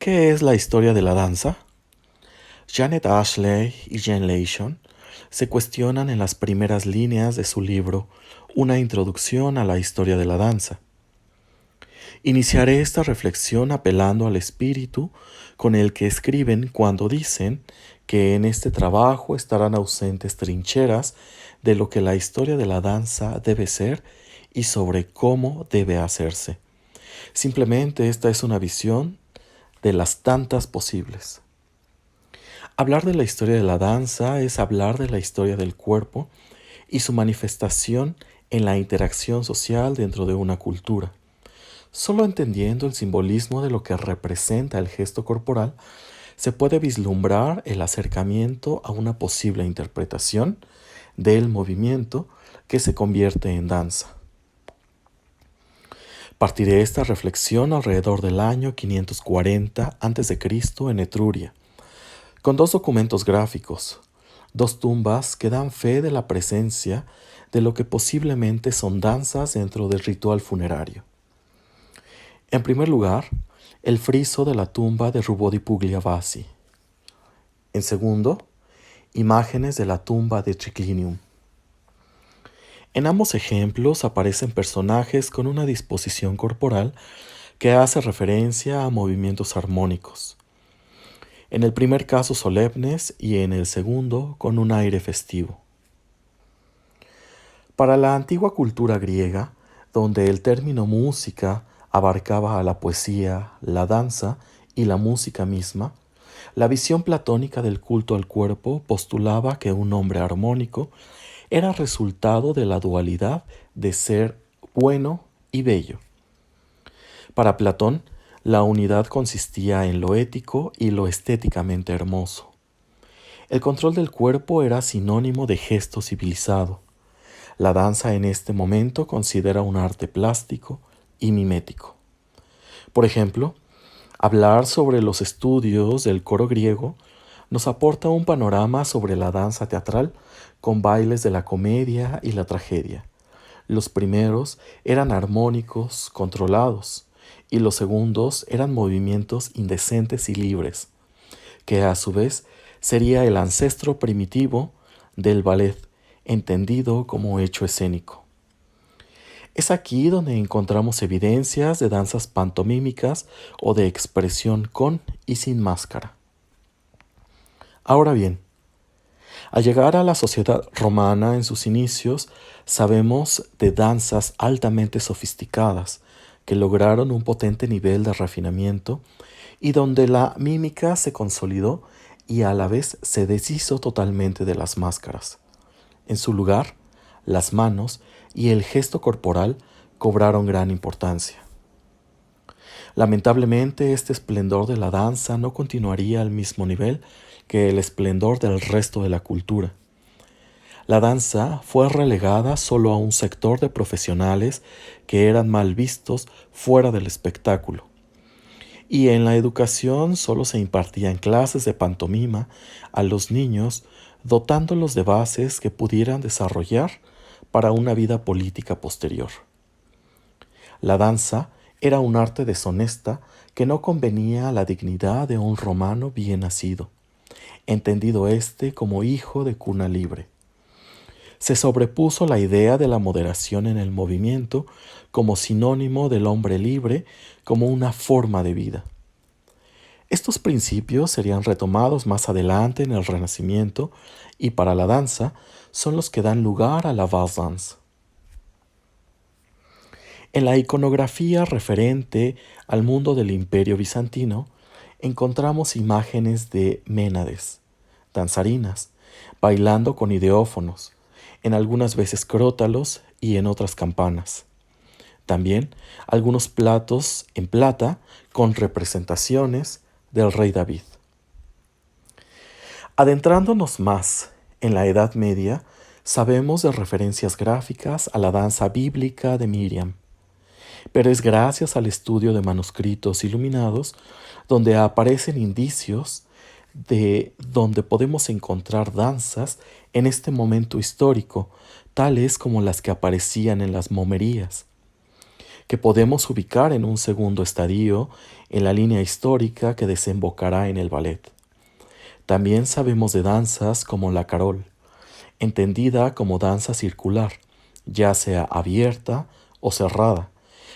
¿Qué es la historia de la danza? Janet Ashley y Jen Leishon se cuestionan en las primeras líneas de su libro Una introducción a la historia de la danza. Iniciaré esta reflexión apelando al espíritu con el que escriben cuando dicen que en este trabajo estarán ausentes trincheras de lo que la historia de la danza debe ser y sobre cómo debe hacerse. Simplemente esta es una visión de las tantas posibles. Hablar de la historia de la danza es hablar de la historia del cuerpo y su manifestación en la interacción social dentro de una cultura. Solo entendiendo el simbolismo de lo que representa el gesto corporal, se puede vislumbrar el acercamiento a una posible interpretación del movimiento que se convierte en danza. Partiré esta reflexión alrededor del año 540 a.C. en Etruria, con dos documentos gráficos, dos tumbas que dan fe de la presencia de lo que posiblemente son danzas dentro del ritual funerario. En primer lugar, el friso de la tumba de Rubodi Pugliavasi. En segundo, imágenes de la tumba de Triclinium. En ambos ejemplos aparecen personajes con una disposición corporal que hace referencia a movimientos armónicos. En el primer caso solemnes y en el segundo con un aire festivo. Para la antigua cultura griega, donde el término música abarcaba a la poesía, la danza y la música misma, la visión platónica del culto al cuerpo postulaba que un hombre armónico era resultado de la dualidad de ser bueno y bello. Para Platón, la unidad consistía en lo ético y lo estéticamente hermoso. El control del cuerpo era sinónimo de gesto civilizado. La danza en este momento considera un arte plástico y mimético. Por ejemplo, hablar sobre los estudios del coro griego nos aporta un panorama sobre la danza teatral con bailes de la comedia y la tragedia. Los primeros eran armónicos, controlados, y los segundos eran movimientos indecentes y libres, que a su vez sería el ancestro primitivo del ballet, entendido como hecho escénico. Es aquí donde encontramos evidencias de danzas pantomímicas o de expresión con y sin máscara. Ahora bien, al llegar a la sociedad romana en sus inicios, sabemos de danzas altamente sofisticadas que lograron un potente nivel de refinamiento y donde la mímica se consolidó y a la vez se deshizo totalmente de las máscaras. En su lugar, las manos y el gesto corporal cobraron gran importancia. Lamentablemente, este esplendor de la danza no continuaría al mismo nivel que el esplendor del resto de la cultura. La danza fue relegada solo a un sector de profesionales que eran mal vistos fuera del espectáculo. Y en la educación solo se impartían clases de pantomima a los niños, dotándolos de bases que pudieran desarrollar para una vida política posterior. La danza era un arte deshonesta que no convenía a la dignidad de un romano bien nacido, entendido éste como hijo de cuna libre. Se sobrepuso la idea de la moderación en el movimiento como sinónimo del hombre libre, como una forma de vida. Estos principios serían retomados más adelante en el Renacimiento y para la danza son los que dan lugar a la Valse-Danse. En la iconografía referente al mundo del Imperio Bizantino encontramos imágenes de Ménades, danzarinas, bailando con ideófonos, en algunas veces crótalos y en otras campanas. También algunos platos en plata con representaciones del rey David. Adentrándonos más en la Edad Media, sabemos de referencias gráficas a la danza bíblica de Miriam, pero es gracias al estudio de manuscritos iluminados donde aparecen indicios de donde podemos encontrar danzas en este momento histórico, tales como las que aparecían en las momerías, que podemos ubicar en un segundo estadio en la línea histórica que desembocará en el ballet. También sabemos de danzas como la carol, entendida como danza circular, ya sea abierta o cerrada,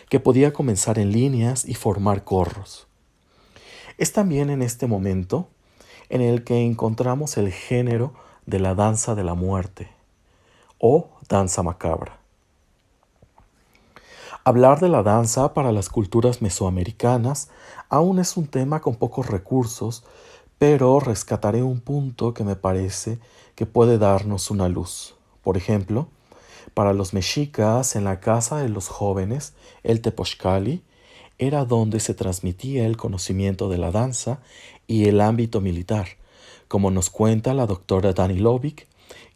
que podía comenzar en líneas y formar corros. Es también en este momento en el que encontramos el género de la danza de la muerte o danza macabra. Hablar de la danza para las culturas mesoamericanas aún es un tema con pocos recursos, pero rescataré un punto que me parece que puede darnos una luz. Por ejemplo, para los mexicas en la casa de los jóvenes, el tepochcali era donde se transmitía el conocimiento de la danza y el ámbito militar, como nos cuenta la doctora Danilovic,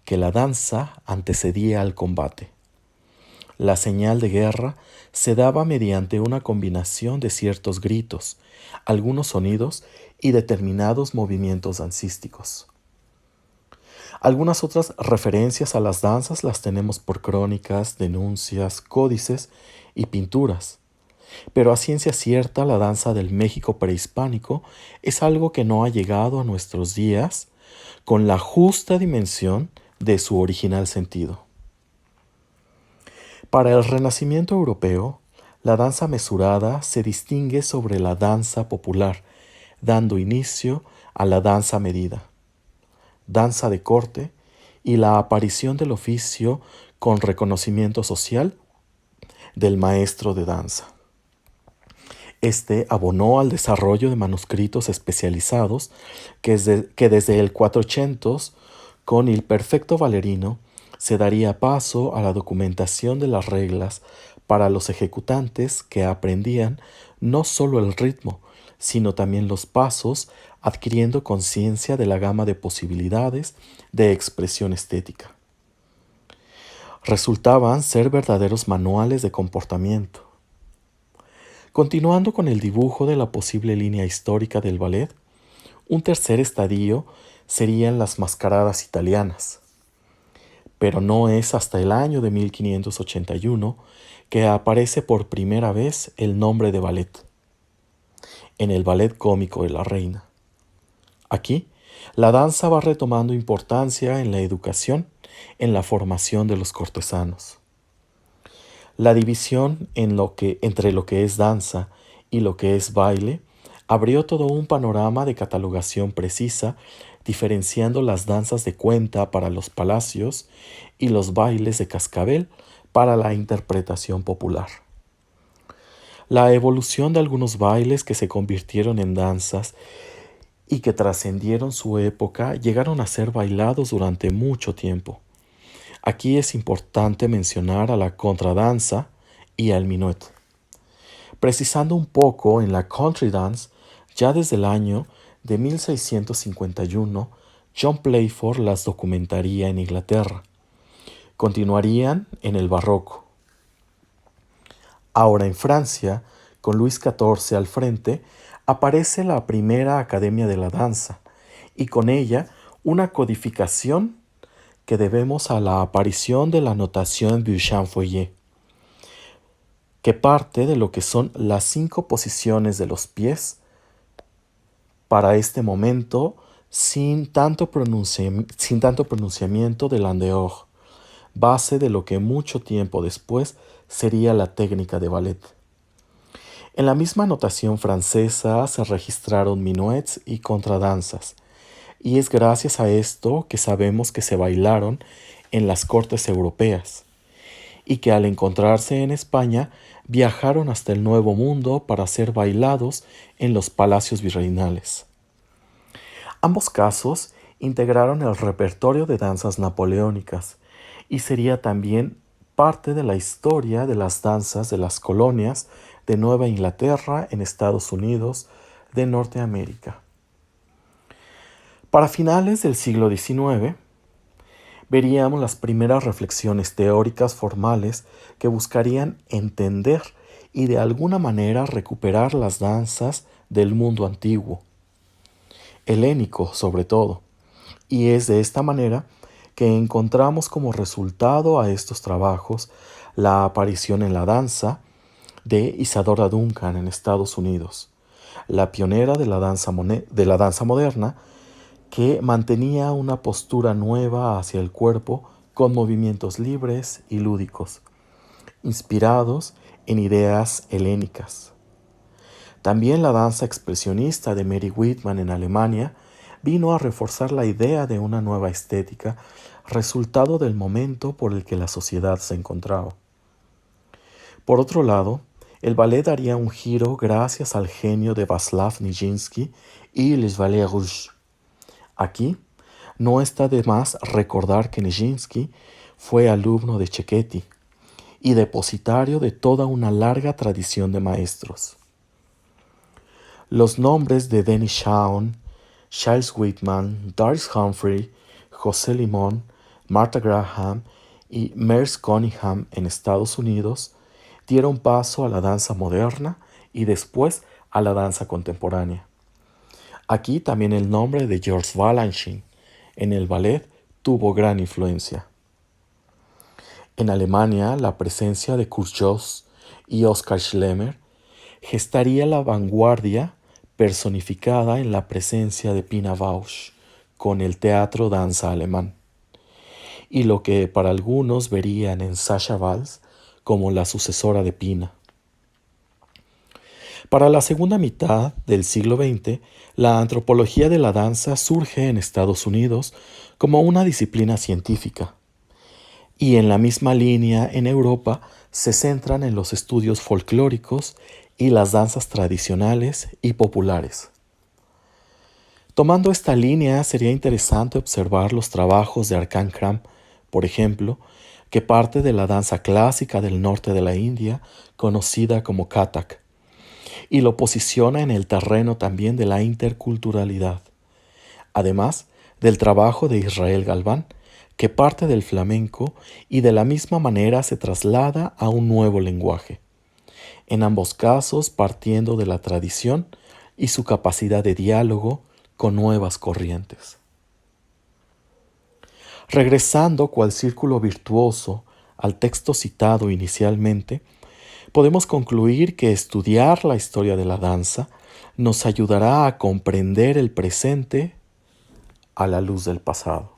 que la danza antecedía al combate. La señal de guerra se daba mediante una combinación de ciertos gritos, algunos sonidos y determinados movimientos dancísticos. Algunas otras referencias a las danzas las tenemos por crónicas, denuncias, códices y pinturas. Pero a ciencia cierta, la danza del México prehispánico es algo que no ha llegado a nuestros días con la justa dimensión de su original sentido. Para el Renacimiento europeo, la danza mesurada se distingue sobre la danza popular, dando inicio a la danza medida, danza de corte y la aparición del oficio con reconocimiento social del maestro de danza. Este abonó al desarrollo de manuscritos especializados que desde el 400, con el Perfecto Valerino, se daría paso a la documentación de las reglas para los ejecutantes que aprendían no solo el ritmo, sino también los pasos, adquiriendo conciencia de la gama de posibilidades de expresión estética. Resultaban ser verdaderos manuales de comportamiento. Continuando con el dibujo de la posible línea histórica del ballet, un tercer estadio serían las mascaradas italianas. Pero no es hasta el año de 1581 que aparece por primera vez el nombre de ballet, en el Ballet Cómico de la Reina. Aquí, la danza va retomando importancia en la educación, en la formación de los cortesanos. La división entre lo que es danza y lo que es baile abrió todo un panorama de catalogación precisa, diferenciando las danzas de cuenta para los palacios y los bailes de cascabel para la interpretación popular. La evolución de algunos bailes que se convirtieron en danzas y que trascendieron su época llegaron a ser bailados durante mucho tiempo. Aquí es importante mencionar a la contradanza y al minuet. Precisando un poco en la country dance, ya desde el año de 1651, John Playford las documentaría en Inglaterra. Continuarían en el barroco. Ahora en Francia, con Luis XIV al frente, aparece la primera Academia de la Danza y con ella una codificación que debemos a la aparición de la notación Beauchamp-Fourier, que parte de lo que son las 5 posiciones de los pies para este momento sin tanto pronunciamiento del en dehors, base de lo que mucho tiempo después sería la técnica de ballet. En la misma notación francesa se registraron minuets y contradanzas, y es gracias a esto que sabemos que se bailaron en las cortes europeas, y que al encontrarse en España viajaron hasta el Nuevo Mundo para ser bailados en los palacios virreinales. Ambos casos integraron el repertorio de danzas napoleónicas, y sería también parte de la historia de las danzas de las colonias de Nueva Inglaterra en Estados Unidos de Norteamérica. Para finales del siglo XIX, veríamos las primeras reflexiones teóricas formales que buscarían entender y de alguna manera recuperar las danzas del mundo antiguo, helénico sobre todo, y es de esta manera que encontramos como resultado a estos trabajos la aparición en la danza de Isadora Duncan en Estados Unidos, la pionera de de la danza moderna, que mantenía una postura nueva hacia el cuerpo con movimientos libres y lúdicos, inspirados en ideas helénicas. También la danza expresionista de Mary Whitman en Alemania vino a reforzar la idea de una nueva estética, resultado del momento por el que la sociedad se encontraba. Por otro lado, el ballet daría un giro gracias al genio de Václav Nijinsky y Les Ballets Rouges. Aquí, no está de más recordar que Nijinsky fue alumno de Cecchetti y depositario de toda una larga tradición de maestros. Los nombres de Dennis Shawn, Charles Whitman, Doris Humphrey, José Limón, Martha Graham y Merce Cunningham en Estados Unidos dieron paso a la danza moderna y después a la danza contemporánea. Aquí también el nombre de George Balanchine en el ballet tuvo gran influencia. En Alemania, la presencia de Kurt Jooss y Oskar Schlemmer gestaría la vanguardia personificada en la presencia de Pina Bausch con el teatro danza alemán, y lo que para algunos verían en Sascha Waltz como la sucesora de Pina. Para la segunda mitad del siglo XX, la antropología de la danza surge en Estados Unidos como una disciplina científica, y en la misma línea en Europa se centran en los estudios folclóricos y las danzas tradicionales y populares. Tomando esta línea, sería interesante observar los trabajos de Arkan Kram, por ejemplo, que parte de la danza clásica del norte de la India, conocida como Kathak, y lo posiciona en el terreno también de la interculturalidad, además del trabajo de Israel Galván, que parte del flamenco y de la misma manera se traslada a un nuevo lenguaje, en ambos casos partiendo de la tradición y su capacidad de diálogo con nuevas corrientes. Regresando cual círculo virtuoso al texto citado inicialmente, podemos concluir que estudiar la historia de la danza nos ayudará a comprender el presente a la luz del pasado.